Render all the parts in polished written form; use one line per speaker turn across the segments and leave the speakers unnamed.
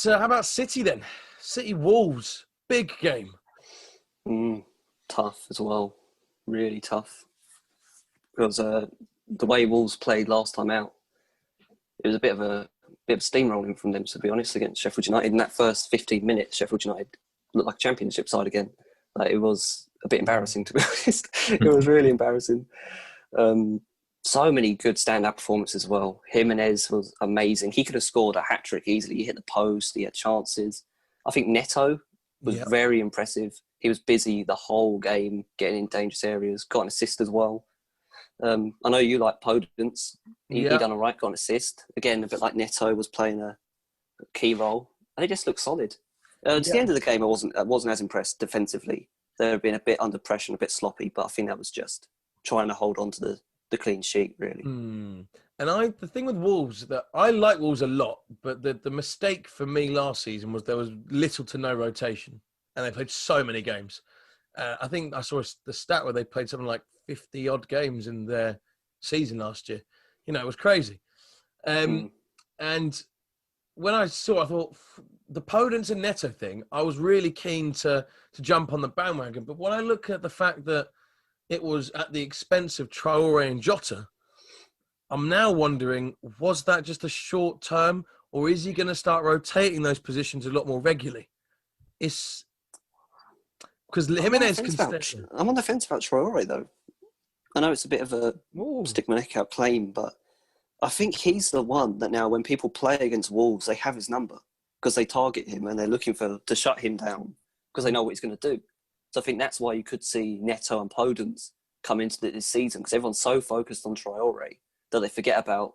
about City then? City Wolves, big game.
Tough as well, really tough. Because the way Wolves played last time out, it was a bit of steamrolling from them, to be honest, against Sheffield United. In that first 15 minutes, Sheffield United looked like a championship side again. Like, it was a bit embarrassing, to be honest. It was really embarrassing. So many good stand-up performances as well. Jimenez was amazing. He could have scored a hat-trick easily. He hit the post. He had chances. I think Neto was very impressive. He was busy the whole game, getting in dangerous areas, got an assist as well. I know you like Podence. He done all right, got an assist. Again, a bit like Neto was playing a key role. And they just looked solid. To the end of the game, I wasn't as impressed defensively. They had been a bit under pressure and a bit sloppy, but I think that was just trying to hold on to the clean sheet, really.
And the thing with Wolves, that I like Wolves a lot, but the mistake for me last season was there was little to no rotation, and they played so many games. I think I saw the stat where they played something like 50 odd games in their season last year. It was crazy. And when I thought the Podence and Neto thing, I was really keen to jump on the bandwagon. But when I look at the fact that it was at the expense of Traore and Jota, I'm now wondering, was that just a short term, or is he going to start rotating those positions a lot more regularly? It's because Jimenez can stay.
I'm on the fence about Traore, though. I know it's a bit of a stick my neck out claim, but I think he's the one that now when people play against Wolves, they have his number because they target him and they're looking to shut him down because they know what he's going to do. So I think that's why you could see Neto and Podence come into this season, because everyone's so focused on Traore that they forget about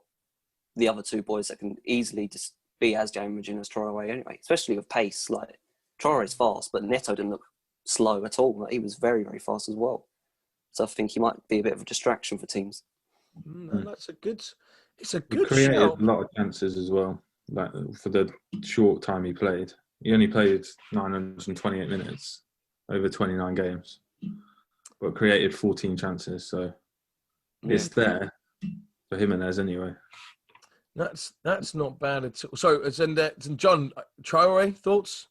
the other two boys that can easily just be as damaging as Traore anyway, especially with pace. Like, Traore's fast, but Neto didn't look slow at all. Like, he was very, very fast as well. So I think he might be a bit of a distraction for teams.
It's a good
He created
shout.
a lot of chances as well. Like, for the short time he played, he only played 928 minutes over 29 games, but created 14 chances. So it's there for Jimenez anyway.
That's not bad at all. So, and John, Traore, thoughts?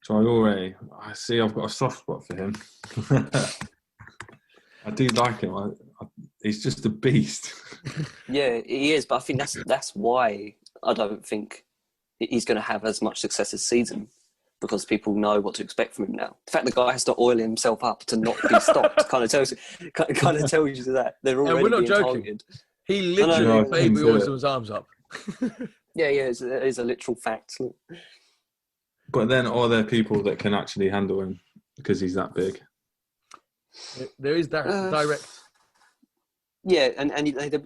Traore, I see. I've got a soft spot for him. I do like him. He's just a beast.
Yeah, he is. But I think that's why I don't think he's going to have as much success this season, because people know what to expect from him now. The fact the guy has to oil himself up to not be stopped kind of tells you that they're already
we're not
being
joking.
targeted.
He literally played with always his arms up.
Yeah, it is a literal fact.
But then are there people that can actually handle him because he's that big?
There is direct.
Yeah, and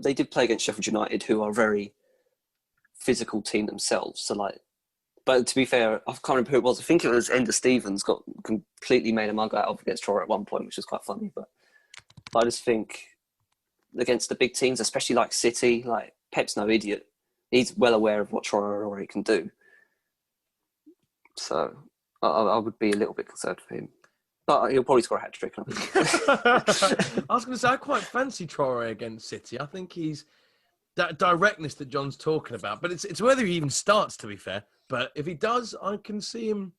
they did play against Sheffield United, who are a very physical team themselves. So, like, but to be fair, I can't remember who it was. I think it was Ender Stevens got completely made a mug out of against Traore at one point, which was quite funny. But I just think against the big teams, especially like City, like, Pep's no idiot. He's well aware of what Traore can do. So I would be a little bit concerned for him. But he'll probably score a hat-trick.
I was going to say, I quite fancy Traore against City. I think he's that directness that John's talking about. But it's whether he even starts, to be fair. But if he does, I can see him.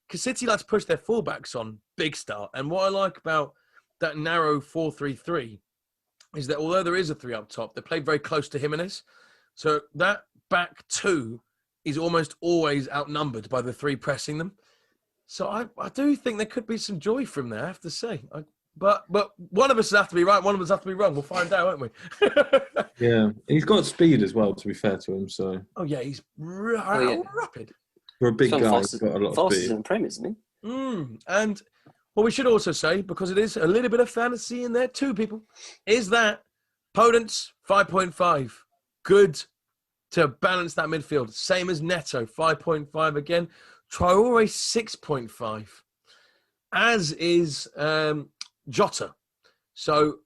Because City likes to push their fullbacks on big start. And what I like about that narrow 4-3-3 is that although there is a three up top, they play very close to Jimenez. So that back two is almost always outnumbered by the three pressing them. So I do think there could be some joy from there, I have to say. But one of us has to be right, one of us has to be wrong. We'll find out, won't we?
Yeah, he's got speed as well, to be fair to him. So
he's rapid.
For a big guy, he's got a lot of
fastest
speed.
in the Premier, isn't he?
And what we should also say, because it is a little bit of fantasy in there too, people, is that Podence 5.5, good to balance that midfield. Same as Neto, 5.5 again. Traore, 6.5. As is Jota. So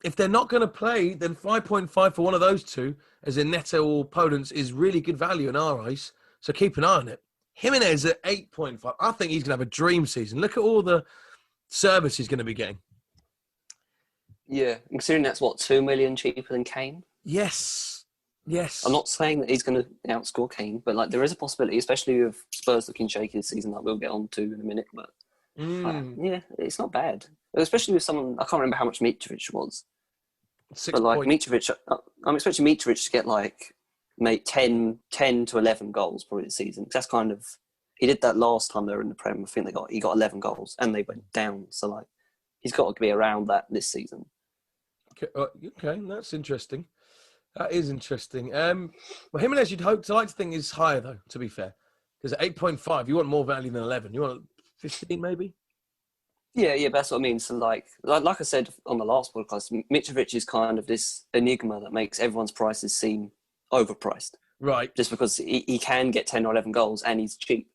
if they're not going to play, then 5.5 for one of those two, as in Neto or Podence, is really good value in our eyes. So keep an eye on it. Jimenez at 8.5. I think he's going to have a dream season. Look at all the service he's going to be getting.
Yeah, considering that's, 2 million cheaper than Kane?
Yes. Yes.
I'm not saying that he's going to outscore Kane, but like there is a possibility, especially with Spurs looking shaky this season, that we'll get on to in a minute. But yeah, it's not bad, especially with someone. I can't remember how much Mitrovic was,
6
but like
points.
Mitrovic, I'm expecting Mitrovic to get like 10 to 11 goals probably this season. That's kind of he did that last time they were in the Prem. I think he got 11 goals and they went down. So like he's got to be around that this season.
Okay, that's interesting. That is interesting. Well, Jimenez, you'd like to think is higher though. To be fair, because at 8.5, you want more value than 11. You want 15 maybe.
Yeah, that's what I mean. So like I said on the last podcast, Mitrovic is kind of this enigma that makes everyone's prices seem overpriced.
Right.
Just because he can get 10 or 11 goals and he's cheap.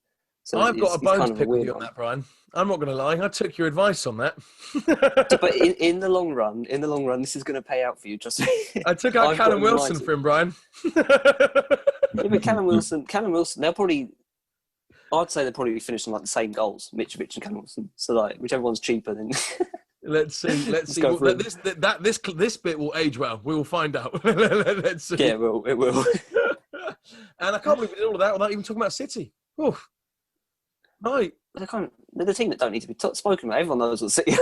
So
I've got a bone
kind
to
of
pick with you
weird
on that, Brian. I'm not going to lie. I took your advice on that.
But in the long run, this is going to pay out for you. Just
I took out Callum Wilson for him, Brian.
Yeah, but Callum Wilson, they'll probably. I'd say they'll probably finish on like the same goals, Mitrovic and Callum Wilson. So like, whichever one's cheaper, then.
Let's see.
Go
Well, this bit will age well. We will find out. Let's see.
Yeah, it will.
And I can't believe we did all of that without even talking about City. Oof. Right.
They're the team that don't need to be spoken about. Everyone knows what City.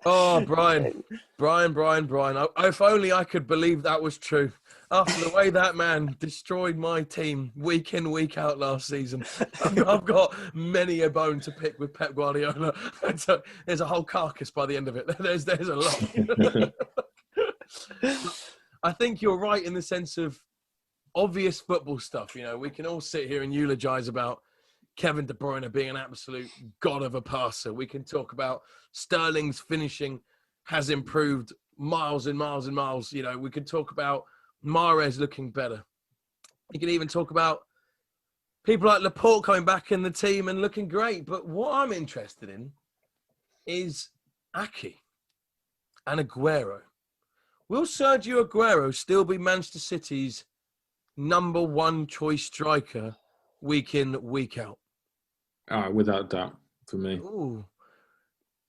Oh, Brian. If only I could believe that was true. After the way that man destroyed my team week in, week out last season, I've got many a bone to pick with Pep Guardiola. There's a whole carcass by the end of it. There's a lot. I think you're right in the sense of obvious football stuff. You know, we can all sit here and eulogize about Kevin De Bruyne being an absolute god of a passer. We can talk about Sterling's finishing has improved miles and miles and miles. You know, we can talk about Mahrez looking better. You can even talk about people like Laporte coming back in the team and looking great. But what I'm interested in is Ake and Aguero. Will Sergio Aguero still be Manchester City's number one choice striker week in, week out?
Without doubt, for me.
Ooh.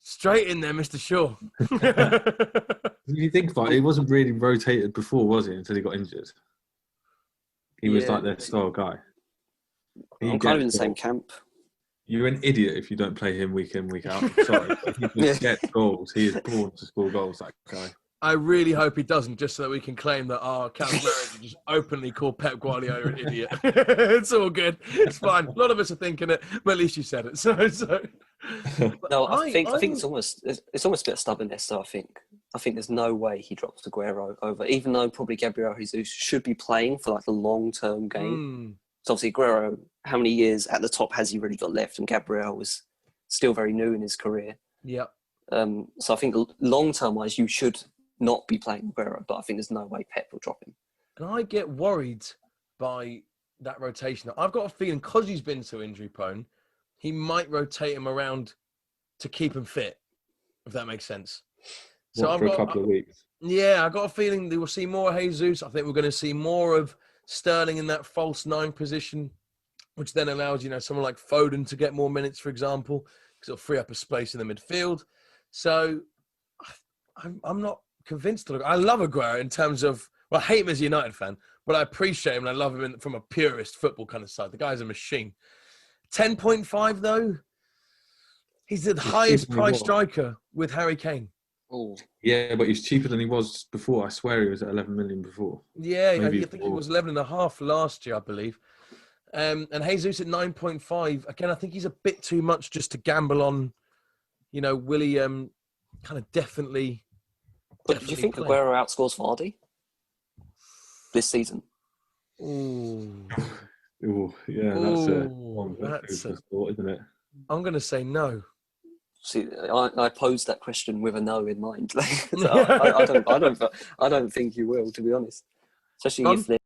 Straight in there, Mr. Shaw.
If you think about it, he wasn't really rotated before, was he, until he got injured? He was like their star guy.
I'm kind of in the same camp.
You're an idiot if you don't play him week in, week out. Sorry. He just gets goals. He is born to score goals, that guy.
I really hope he doesn't, just so that we can claim that our account manager just openly called Pep Guardiola an idiot. It's all good. It's fine. A lot of us are thinking it, but at least you said it. So.
No, I think it's almost a bit of stubbornness. So I think there's no way he drops Aguero over, even though probably Gabriel Jesus should be playing for like the long-term game. So obviously Aguero, how many years at the top has he really got left? And Gabriel was still very new in his career.
Yeah.
So I think long-term wise, you should not be playing Aguero, but I think there's no way Pep will drop him.
And I get worried by that rotation. I've got a feeling because he's been so injury prone, he might rotate him around to keep him fit, if that makes sense. So
For a couple of weeks.
Yeah, I got a feeling that we'll see more of Jesus. I think we're going to see more of Sterling in that false 9 position, which then allows, someone like Foden to get more minutes, for example, because it'll free up a space in the midfield. So I'm not convinced to look. I love Aguero in terms of, I hate him as a United fan, but I appreciate him and I love him from a purist football kind of side. The guy's a machine. 10.5 though, he's the highest price striker with Harry Kane.
Oh,
yeah, but he's cheaper than he was before. I swear he was at 11 million before.
Yeah, I think he was 11.5 last year, I believe. And Jesus at 9.5. Again, I think he's a bit too much just to gamble on. Will he kind of definitely?
But do you think Aguero outscores Vardy this season?
Ooh.
Ooh, yeah, that's a thought, isn't it?
I'm going to say no.
See, I posed that question with a no in mind. I don't think you will, to be honest. Especially if